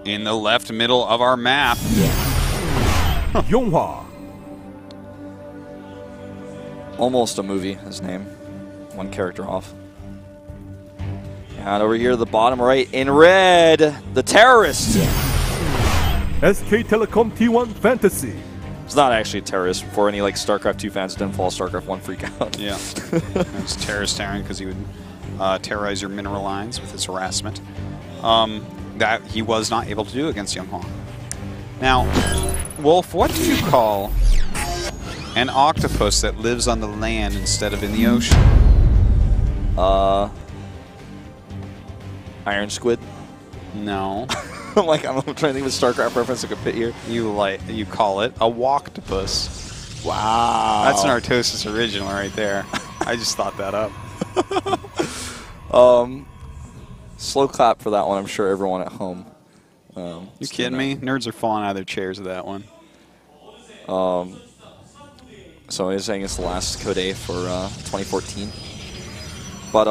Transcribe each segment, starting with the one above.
in the left middle of our map. YongHwa. Almost a movie, his name. One character off. And over here, the bottom right in red, the terrorist. SK Telecom T1 Fantasy. It's not actually a terrorist. For any like StarCraft II fans, didn't follow StarCraft 1 freak out. Yeah. It was terrorist Terran because he would terrorize your mineral lines with his harassment. That he was not able to do against YongHwa. Now, Wolf, what do you call an octopus that lives on the land instead of in the ocean? Iron squid. No. I'm trying to think of a StarCraft reference I could fit here. You call it a walktopus. Wow. That's an Artosis original right there. I just thought that up. Slow clap for that one. I'm sure everyone at home. You kidding me? Nerds are falling out of their chairs with that one. So he's saying it's the last Code A for 2014. But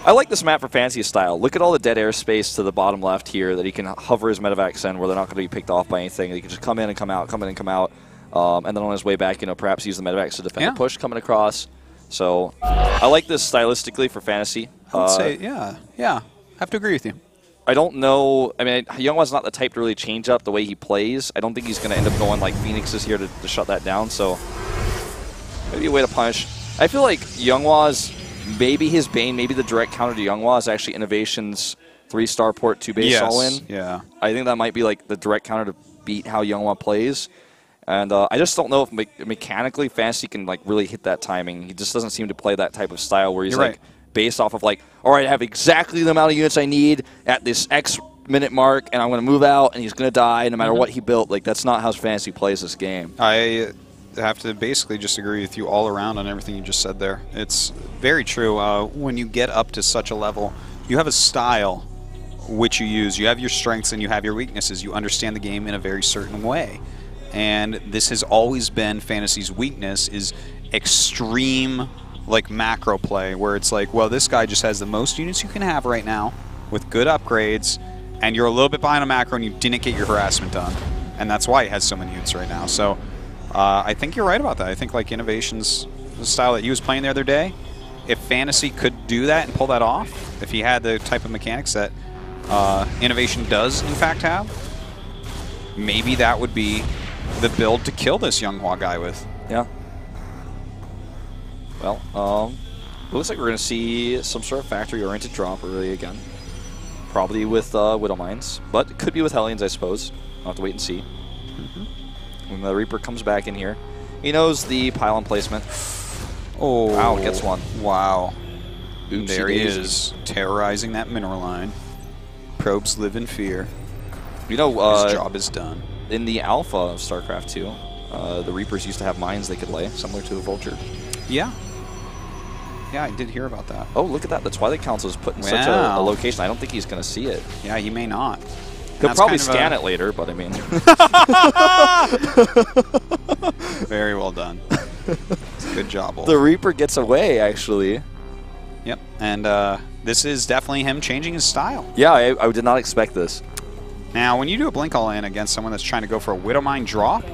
I like this map for fantasy style. Look at all the dead airspace to the bottom left here that he can hover his medevacs in where they're not going to be picked off by anything. He can just come in and come out, come in and come out. And then on his way back, perhaps use the medevacs to defend the push coming across. So I like this stylistically for fantasy. I would say, yeah. I have to agree with you. I don't know. I mean, YongHwa's not the type to really change up the way he plays. I don't think he's going to end up going like Phoenix is here to shut that down. So maybe a way to punish. I feel like YongHwa's, maybe his bane, maybe the direct counter to YongHwa is actually Innovation's 3-star port 2-base all-in. Yeah. I think that might be like the direct counter to beat how YongHwa plays. And I just don't know if mechanically Fantasy can like really hit that timing. He just doesn't seem to play that type of style where he's like based off of like, all right, I have exactly the amount of units I need at this X minute mark, and I'm going to move out, and he's going to die no matter what he built. Like, that's not how Fantasy plays this game. I have to basically just agree with you all around on everything you just said there. It's very true. When you get up to such a level, you have a style which you use. You have your strengths and you have your weaknesses. You understand the game in a very certain way. And this has always been Fantasy's weakness, is extreme like macro play, where it's like, well, this guy just has the most units you can have right now with good upgrades, and you're a little bit behind a macro and you didn't get your harassment done. And that's why he has so many units right now. So I think you're right about that. I think like Innovation's the style that he was playing the other day, if Fantasy could do that and pull that off, if he had the type of mechanics that Innovation does in fact have, maybe that would be the build to kill this YongHwa guy with. Yeah. Well, it looks like we're going to see some sort of factory-oriented drop early again. Probably with Widow Mines, but it could be with Hellions, I suppose. I'll have to wait and see. When the Reaper comes back in here, he knows the pylon placement. Oh, wow, gets one. Wow. Oopsie there he daisy. is, terrorizing that mineral line. Probes live in fear. You know, his job is done. In the alpha of StarCraft 2, the Reapers used to have mines they could lay, similar to a Vulture. Yeah. Yeah, I did hear about that. Oh, look at that. The Twilight Council is put in such a location. I don't think he's going to see it. Yeah, he may not. He'll probably scan it later, but I mean. Very well done. Good job, Wolf. The Reaper gets away, actually. Yep, and this is definitely him changing his style. Yeah, I did not expect this. Now, when you do a Blink All-In against someone that's trying to go for a Widow Mine drop,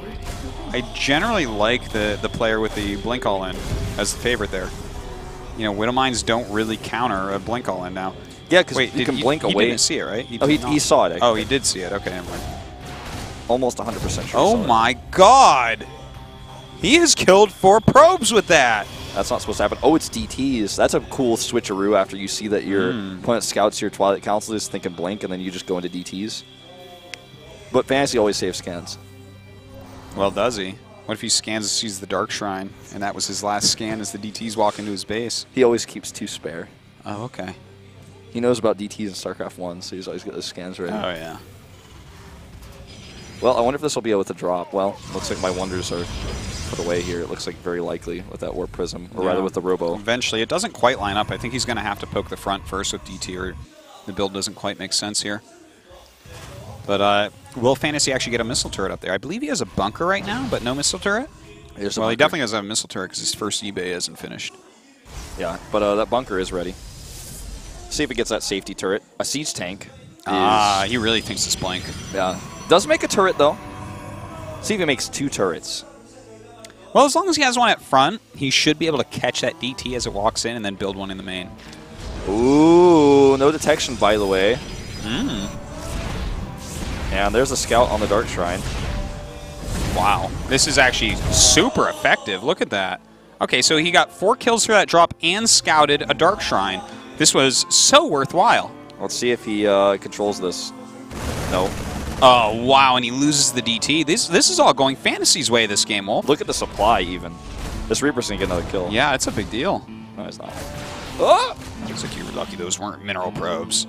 I generally like the player with the Blink All-In as the favorite there. You know, Widow Mines don't really counter a Blink All-In now. Yeah, because you can blink away. He didn't see it, right? He saw it. Oh, he did see it. Okay, never mind. Almost 100% sure. Oh my God! He has killed 4 probes with that! That's not supposed to happen. Oh, it's DTs. That's a cool switcheroo after you see that your opponent scouts your Twilight Council is thinking blink, and then you just go into DTs. But Fantasy always saves scans. Well, does he? What if he scans and sees the Dark Shrine, and that was his last scan as the DTs walk into his base? He always keeps 2 spare. Oh, okay. He knows about DTs in StarCraft 1, so he's always got his scans ready. Oh, yeah. Well, I wonder if this will be able to drop. Well, looks like my wonders are put away here. It looks like very likely with that Warp Prism, or rather with the Robo. Eventually. It doesn't quite line up. I think he's going to have to poke the front first with DT, or the build doesn't quite make sense here. But will Fantasy actually get a missile turret up there? I believe he has a bunker right now, but no missile turret? Well, he definitely has a missile turret because his first eBay isn't finished. Yeah, but that bunker is ready. See if it gets that safety turret. A siege tank. He really thinks it's Blink. Yeah. Does make a turret, though. See if he makes 2 turrets. Well, as long as he has one at front, he should be able to catch that DT as it walks in and then build one in the main. Ooh, no detection, by the way. Mm. And there's a scout on the Dark Shrine. Wow. This is actually super effective. Look at that. Okay, so he got 4 kills for that drop and scouted a Dark Shrine. This was so worthwhile. Let's see if he controls this. No. Oh, wow, and he loses the DT. This is all going Fantasy's way this game, Wolf. Look at the supply, even. This Reaper's going to get another kill. Yeah, it's a big deal. No, it's not. Oh! Looks like you were lucky those weren't mineral probes.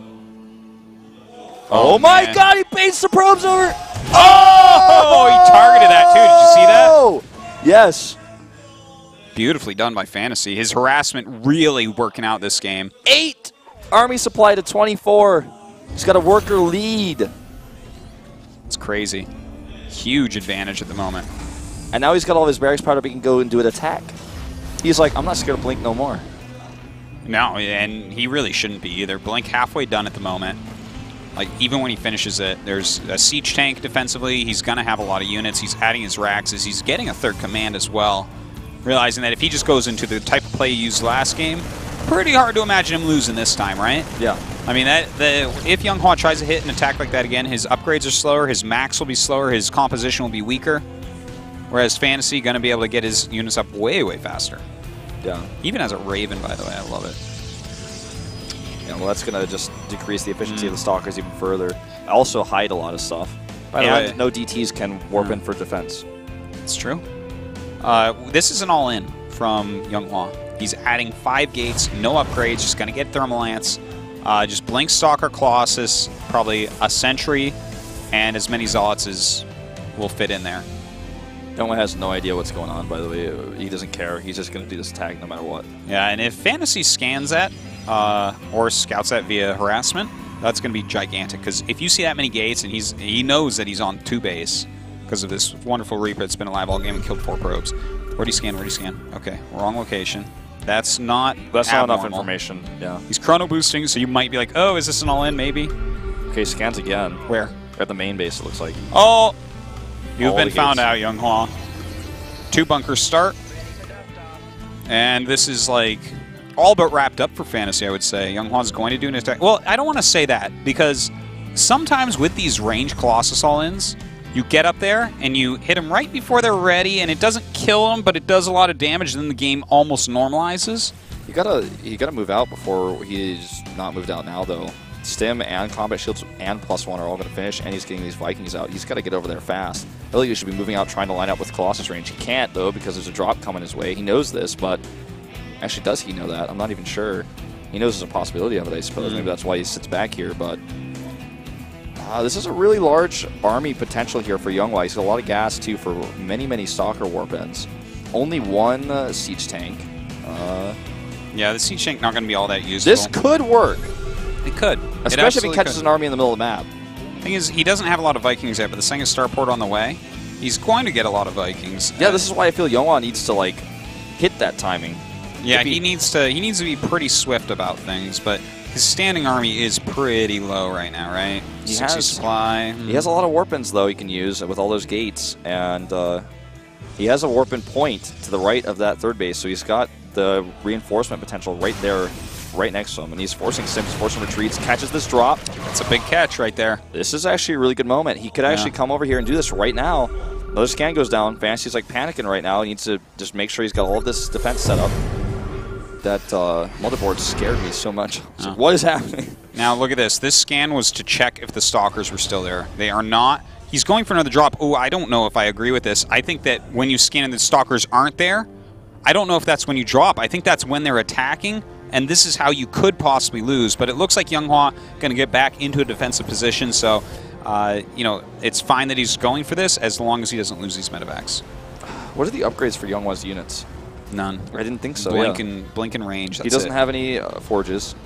Oh my god, he paints the probes over! Oh! He targeted that, too. Did you see that? Oh! Yes. Beautifully done by Fantasy. His harassment really working out this game. 8! Army supply to 24. He's got a worker lead. It's crazy. Huge advantage at the moment. And now he's got all of his barracks powered up, he can go and do an attack. He's like, I'm not scared of Blink no more. No, and he really shouldn't be either. Blink halfway done at the moment. Like, even when he finishes it, there's a siege tank defensively. He's going to have a lot of units. He's adding his Raxes. He's getting a 3rd command as well. Realizing that if he just goes into the type of play he used last game, pretty hard to imagine him losing this time, right? Yeah. I mean, if YongHwa tries to hit an attack like that again, his upgrades are slower, his max will be slower, his composition will be weaker. Whereas Fantasy going to be able to get his units up way, way faster. Yeah. Even as a Raven, by the way, I love it. Yeah, well, that's going to just decrease the efficiency of the Stalkers even further. Also hide a lot of stuff. By the way, no DTs can warp in for defense. It's true. This is an all-in from YongHwa. He's adding 5 gates, no upgrades, just going to get Thermal Lance. Just Blink Stalker, Colossus, probably a Sentry, and as many Zealots as will fit in there. YongHwa has no idea what's going on, by the way. He doesn't care. He's just going to do this tag no matter what. Yeah, and if Fantasy scans that, or scouts that via harassment, that's going to be gigantic. Because if you see that many gates, and he knows that he's on 2 base because of this wonderful Reaper that's been alive all game and killed 4 probes. Where'd he scan? Where'd he scan? Okay, wrong location. That's not enough information. Yeah. He's chrono boosting, so you might be like, oh, is this an all-in? Maybe. Okay, scans again. Where? At the main base, it looks like. Oh! You've been found out, YongHwa. 2 bunkers start. And this is like all but wrapped up for Fantasy, I would say. YongHwa's going to do an attack. Well, I don't want to say that, because sometimes with these range Colossus all-ins, you get up there and you hit them right before they're ready, and it doesn't kill them, but it does a lot of damage, and then the game almost normalizes. You gotta move out before he's not moved out now, though. Stim and Combat Shields and +1 are all going to finish, and he's getting these Vikings out. He's got to get over there fast. I feel like he should be moving out, trying to line up with Colossus range. He can't, though, because there's a drop coming his way. He knows this, but actually, does he know that? I'm not even sure. He knows there's a possibility of it, I suppose. Maybe that's why he sits back here, but this is a really large army potential here for YongHwa. He's got a lot of gas, too, for many, many Stalker warp ends. Only 1 siege tank. Yeah, the siege tank not going to be all that useful. This could work. It could. Especially if he catches an army in the middle of the map. Thing is, he doesn't have a lot of Vikings yet, but the second starport on the way, he's going to get a lot of Vikings. Yeah, this is why I feel YongHwa needs to, like, hit that timing. Yeah, he needs to be pretty swift about things, but his standing army is pretty low right now, right? He 60 has supply. He has a lot of warp-ins, though, he can use with all those gates, and he has a warp-in point to the right of that 3rd base, so he's got the reinforcement potential right there, right next to him, and he's forcing sims, forcing retreats, catches this drop. That's a big catch right there. This is actually a really good moment. He could actually come over here and do this right now. Another scan goes down. Fantasy's like panicking right now. He needs to just make sure he's got all of this defense set up. That motherboard scared me so much. Like, what is happening? Now look at this. This scan was to check if the Stalkers were still there. They are not. He's going for another drop. Oh, I don't know if I agree with this. I think that when you scan and the Stalkers aren't there, I don't know if that's when you drop. I think that's when they're attacking, and this is how you could possibly lose. But it looks like YongHwa going to get back into a defensive position, so you know, it's fine that he's going for this as long as he doesn't lose these medevacs. What are the upgrades for YongHwa's units? None. I didn't think so. Blink and range. That's he doesn't have any forges.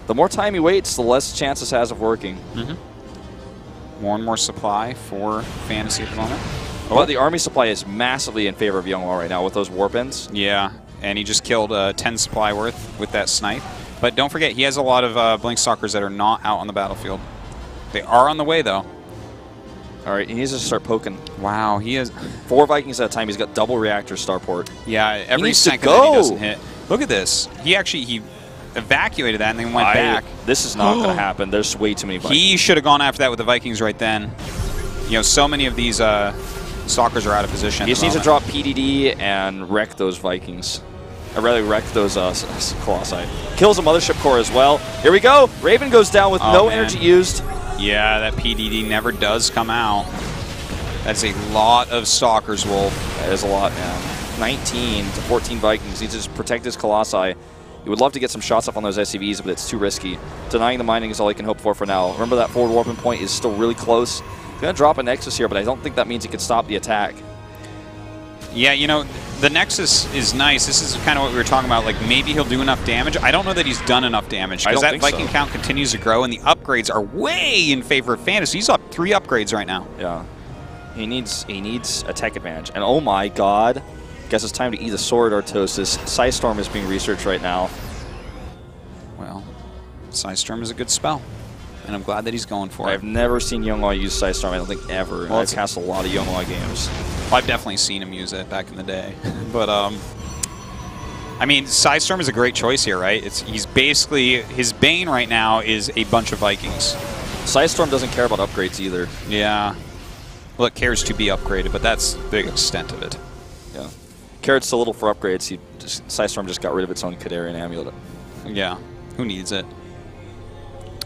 The more time he waits, the less chances has of working. More and more supply for Fantasy at the moment. But the army supply is massively in favor of YongHwa right now with those warp-ins. Yeah, and he just killed 10 supply worth with that snipe. But don't forget, he has a lot of Blink Stalkers that are not out on the battlefield. They are on the way, though. All right, he needs to start poking. Wow, he is 4 Vikings at a time. He's got double reactor starport. Yeah, every needs to second that he go. doesn't hit. Look at this. He evacuated that and then went back. This is not going to happen. There's way too many Vikings. He should have gone after that with the Vikings right then. You know, so many of these stalkers are out of position. He just needs to drop PDD and wreck those Vikings. I'd rather wreck those Colossi. Kills a Mothership Core as well. Here we go. Raven goes down with no energy used. Yeah, that PDD never does come out. That's a lot of stalkers, Wolf. That is a lot, man. 19 to 14 Vikings. Needs to just protect his Colossi. He would love to get some shots up on those SCVs, but it's too risky. Denying the mining is all he can hope for now. Remember that forward warping point is still really close. He's going to drop a Nexus here, but I don't think that means he can stop the attack. Yeah, you know, the Nexus is nice. This is kind of what we were talking about. Like, maybe he'll do enough damage. I don't know that he's done enough damage because that Viking count continues to grow, and the upgrades are way in favor of Fantasy. He's up 3 upgrades right now. Yeah. He needs a tech advantage. And oh my god. Guess it's time to eat the sword, Artosis. Psystorm is being researched right now. Well, Psystorm is a good spell, and I'm glad that he's going for it. I've never seen YongHwa use Psystorm, I don't think ever. Well, I've cast a lot of YongHwa games. Well, I've definitely seen him use it back in the day. But, I mean, Psystorm is a great choice here, right? He's basically, his bane right now is a bunch of Vikings. Psystorm doesn't care about upgrades either. Yeah. Well, it cares to be upgraded, but that's the extent of it. Yeah. Cared so little for upgrades, Psystorm just got rid of its own Kadarian amulet. Yeah. Who needs it?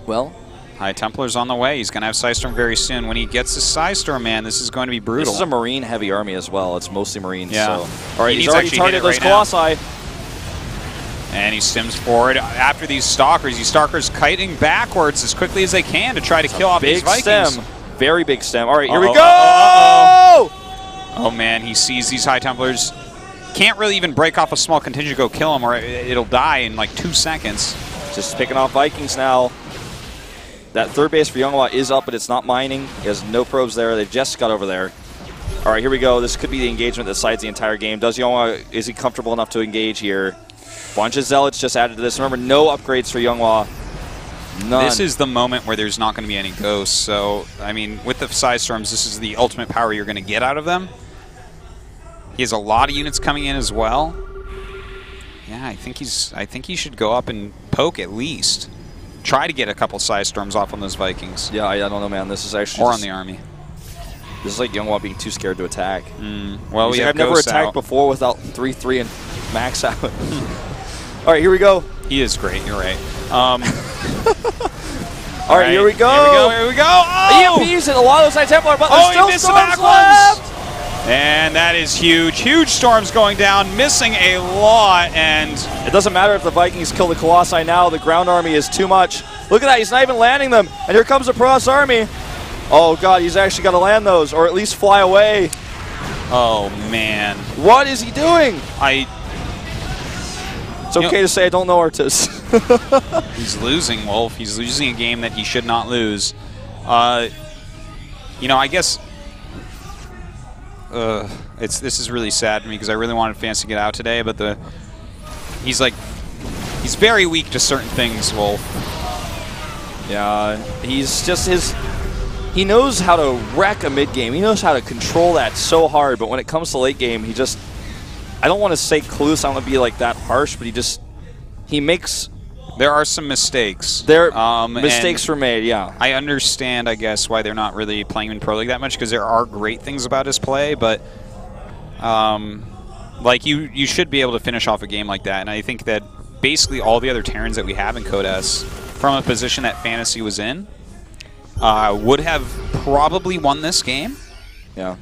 Well, High Templar's on the way. He's going to have Psystorm very soon. When he gets the Psystorm, man, this is going to be brutal. This is a Marine-heavy army as well. It's mostly Marines. Yeah. So. All right, he's already targeted those Colossi. And he stims forward. After these Stalkers, kiting backwards as quickly as they can to try to kill off these Vikings. Stem. Very big stem. All right, here we go! Oh, man, he sees these High Templars. Can't really even break off a small contingent to go kill him, or it'll die in like 2 seconds. Just picking off Vikings now. That third base for YongHwa is up, but it's not mining. He has no probes there. They just got over there. All right, here we go. This could be the engagement that sides the entire game. Does YongHwa, is he comfortable enough to engage here? Bunch of Zealots just added to this. Remember, no upgrades for YongHwa. None. This is the moment where there's not going to be any ghosts. So, I mean, with the Psystorms, this is the ultimate power you're going to get out of them. He has a lot of units coming in as well. Yeah, I think he should go up and poke at least. Try to get a couple Psystorms off on those Vikings. Yeah, I don't know, man. This is actually or on the army. This is like YongHwa being too scared to attack. Well, I've never attacked before without 3-3 and max out. All right, here we go. He is great. You're right. All right, here we go. Here we go. Oh! EMPs and a lot of those High Templar, but there's still storms left. And that is huge. Huge storms going down, missing a lot, and it doesn't matter if the Vikings kill the Colossi now. The ground army is too much. Look at that. He's not even landing them. And here comes the Protoss army. Oh, God. He's actually got to land those, or at least fly away. Oh, man. What is he doing? It's okay to say I don't know, Artis. He's losing, Wolf. He's losing a game that he should not lose. You know, I guess this is really sad to me because I really wanted Fantasy to get out today, but he's very weak to certain things, Wolf. Yeah, he's just he knows how to wreck a mid game. He knows how to control that so hard, but when it comes to late game, he just, I don't want to say clueless, I don't want to be like that harsh, but he makes... There are some mistakes. Mistakes were made, yeah. I understand, I guess, why they're not really playing in Pro League that much, because there are great things about his play, but like you should be able to finish off a game like that, and I think that basically all the other Terrans that we have in Code S, from a position that Fantasy was in, would have probably won this game. Yeah.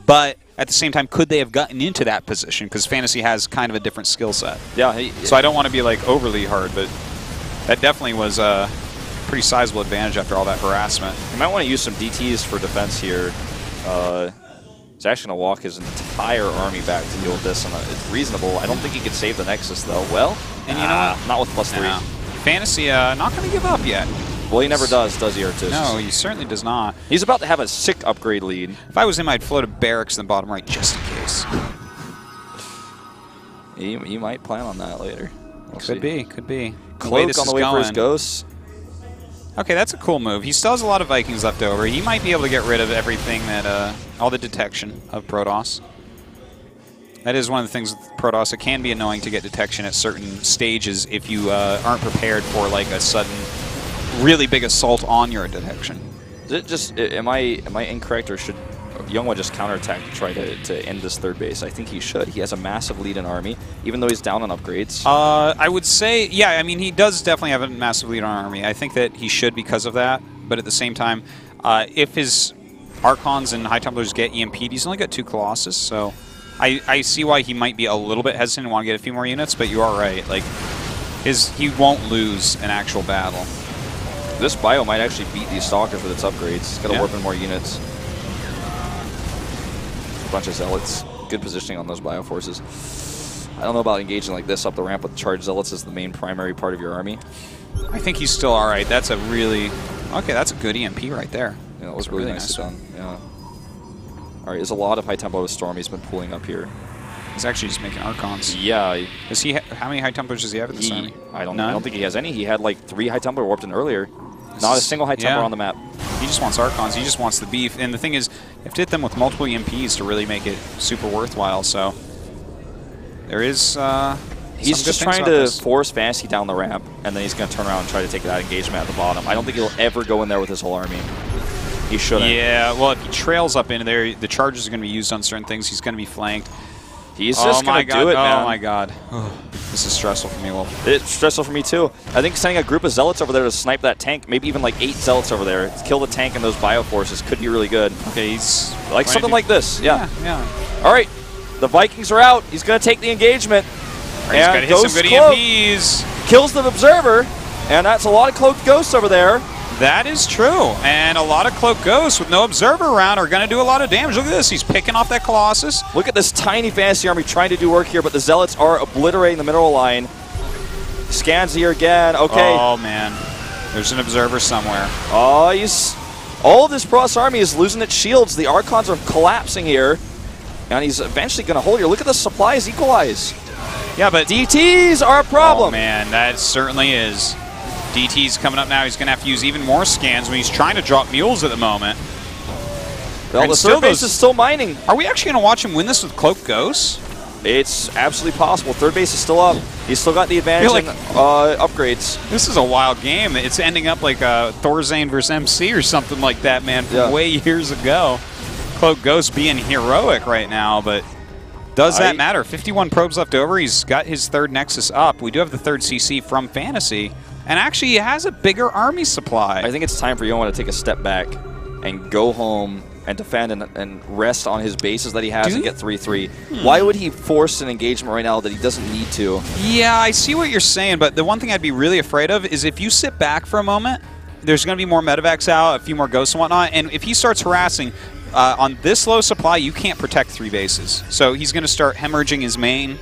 But at the same time, could they have gotten into that position? Because Fantasy has kind of a different skill set. Yeah. So I don't want to be like overly hard, but that definitely was a pretty sizable advantage after all that harassment. You might want to use some DTs for defense here. He's actually going to walk his entire army back to deal with this, and it's reasonable. I don't think he could save the Nexus, though. Well, and you know what? Not with +3. Fantasy not going to give up yet. Well, he never does he, Artis? No, he certainly does not. He's about to have a sick upgrade lead. If I was him, I'd float a barracks in the bottom right just in case. He might plan on that later. Could be. Cloak on the way for his ghosts. Okay, that's a cool move. He still has a lot of Vikings left over. He might be able to get rid of everything that, all the detection of Protoss. That is one of the things with Protoss. It can be annoying to get detection at certain stages if you aren't prepared for like a sudden, really big assault on your detection. Is it just, am I incorrect, or should YongHwa just counterattack to try to end this third base? I think he should. He has a massive lead in Army, even though he's down on upgrades. I would say, yeah, I mean, he does definitely have a massive lead on Army. I think that he should because of that, but at the same time, if his Archons and High Templars get EMP'd, he's only got 2 Colossus, so I see why he might be a little bit hesitant and want to get a few more units, but you are right. Like, he won't lose an actual battle. This bio might actually beat these Stalkers with its upgrades. It's got to warp in more units. Bunch of Zealots. Good positioning on those bio forces. I don't know about engaging like this up the ramp with charged Zealots as the main primary part of your army. I think he's still all right. That's a really... Okay, that's a good EMP right there. Yeah, that was really nicely done. Yeah. All right, there's a lot of High Templar with Storm he's been pulling up here. He's actually just making Archons. Yeah. Does he? How many High Templars does he have in this army? I don't think he has any. He had like 3 High Templar warped in earlier. Not a single High Templar on the map. He just wants Archons. He just wants the beef. And the thing is, you have to hit them with multiple EMPs to really make it super worthwhile. So there is. He's just trying to force Fantasy down the ramp, and then he's going to turn around and try to take that engagement at the bottom. I don't think he'll ever go in there with his whole army. He shouldn't. Yeah, well, if he trails up into there, the charges are going to be used on certain things. He's going to be flanked. He's just going to do it, man. Oh, my God. This is stressful for me, Wolf. It's stressful for me, too. I think sending a group of Zealots over there to snipe that tank, maybe even like 8 Zealots over there, to kill the tank and those bio forces could be really good. Okay, he's... Like something like this, yeah. All right, the Vikings are out. He's going to take the engagement. He's got to hit some good EMPs. Kills the Observer, and that's a lot of Cloaked Ghosts over there. That is true, and a lot of Cloaked Ghosts with no Observer around are going to do a lot of damage. Look at this, he's picking off that Colossus. Look at this tiny Fantasy army trying to do work here, but the Zealots are obliterating the mineral line. Scans here again, okay. Oh, man, there's an Observer somewhere. Oh, all of this Protoss army is losing its shields. The Archons are collapsing here, and he's eventually going to hold here. Look at the supplies equalize. Yeah, but DTs are a problem. Oh, man, that certainly is. DT's coming up now. He's going to have to use even more scans when he's trying to drop mules at the moment. Well, the third base is still mining. Are we actually going to watch him win this with Cloaked Ghosts? It's absolutely possible. Third base is still up. He's still got the advantage in upgrades. This is a wild game. It's ending up like Thorzane versus MC or something like that, man, from way years ago. Cloaked Ghost being heroic right now, but does that matter? 51 probes left over. He's got his third Nexus up. We do have the third CC from Fantasy. And actually, he has a bigger army supply. I think it's time for YongHwa to take a step back and go home and defend and rest on his bases that he has and get 3-3. Why would he force an engagement right now that he doesn't need to? Yeah, I see what you're saying, but the one thing I'd be really afraid of is if you sit back for a moment, there's going to be more medevacs out, a few more ghosts and whatnot, and if he starts harassing, on this low supply, you can't protect 3 bases. So he's going to start hemorrhaging his main.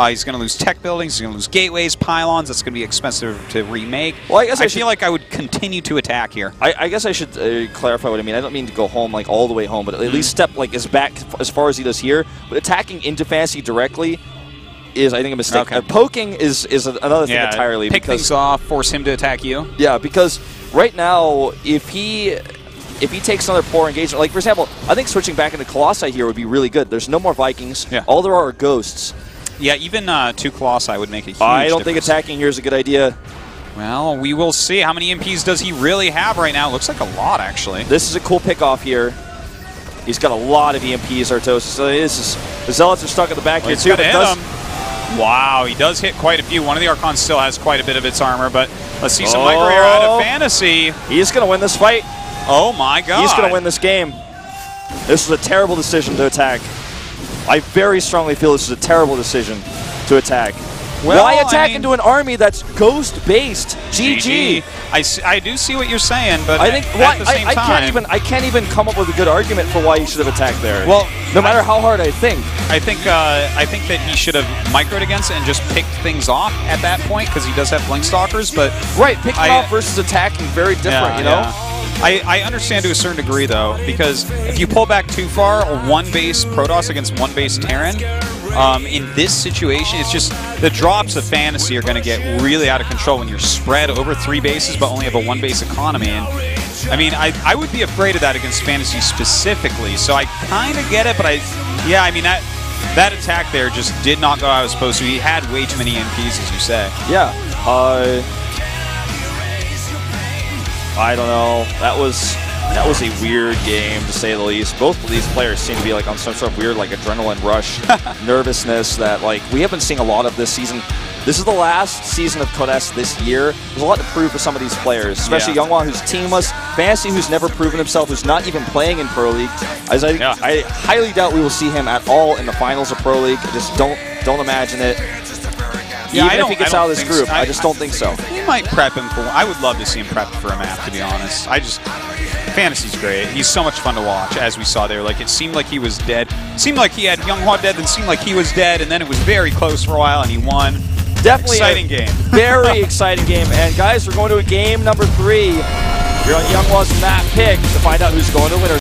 He's going to lose tech buildings, he's going to lose gateways, pylons. That's going to be expensive to remake. Well, I guess I feel like I would continue to attack here. I guess I should clarify what I mean. I don't mean to go home like all the way home, but at least step like as back as far as he does here. But attacking into Fantasy directly is, I think, a mistake. Okay. Poking is another thing entirely. Pick things off, force him to attack you. Yeah, because right now, if he takes another poor engagement, like for example, I think switching back into Colossi here would be really good. There's no more Vikings. Yeah. All there are ghosts. Yeah, even 2 Colossi would make a huge I don't think attacking here is a good idea. Well, we will see. How many MPs does he really have right now? Looks like a lot, actually. This is a cool pickoff here. He's got a lot of EMPs, Artosis. So the Zealots are stuck at the back here, too. Wow, he does hit quite a few. One of the Archons still has quite a bit of its armor, but let's see some micro air out of Fantasy. He's going to win this fight. Oh, my God. He's going to win this game. This was a terrible decision to attack. I very strongly feel this is a terrible decision to attack. Well, why attack into an army that's ghost-based? GG. I do see what you're saying, but I think at the same time, I can't even come up with a good argument for why he should have attacked there. Well, no matter how hard I think that he should have microed against it and just picked things off at that point because he does have Blink Stalkers. But picking off versus attacking, very different, you know. I understand to a certain degree, though, because if you pull back too far, one base Protoss against one base Terran, In this situation, it's just the drops of Fantasy are going to get really out of control when you're spread over 3 bases but only have a 1 base economy. And I mean, I would be afraid of that against Fantasy specifically, so I kind of get it, but yeah, I mean, that attack there just did not go how it was supposed to. He had way too many EMPs, as you say. Yeah. I don't know. That was a weird game, to say the least. Both of these players seem to be like on some sort of weird like adrenaline rush, nervousness that like we have been seeing a lot of this season. This is the last season of Codes this year. There's a lot to prove for some of these players, especially YongHwa, who's teamless, Fantasy, who's never proven himself, who's not even playing in Pro League. I highly doubt we will see him at all in the finals of Pro League. I just don't imagine it. Yeah, even if he gets out of this group, I just don't think so. He might prep him for. I would love to see him prep for a map, to be honest. Fantasy's great. He's so much fun to watch, as we saw there. Like, it seemed like he was dead. It seemed like he had YongHwa dead, then seemed like he was dead, and then it was very close for a while, and he won. Definitely exciting game. Very exciting game. And guys, we're going to a game number 3 here on YongHwa's map pick to find out who's going to win.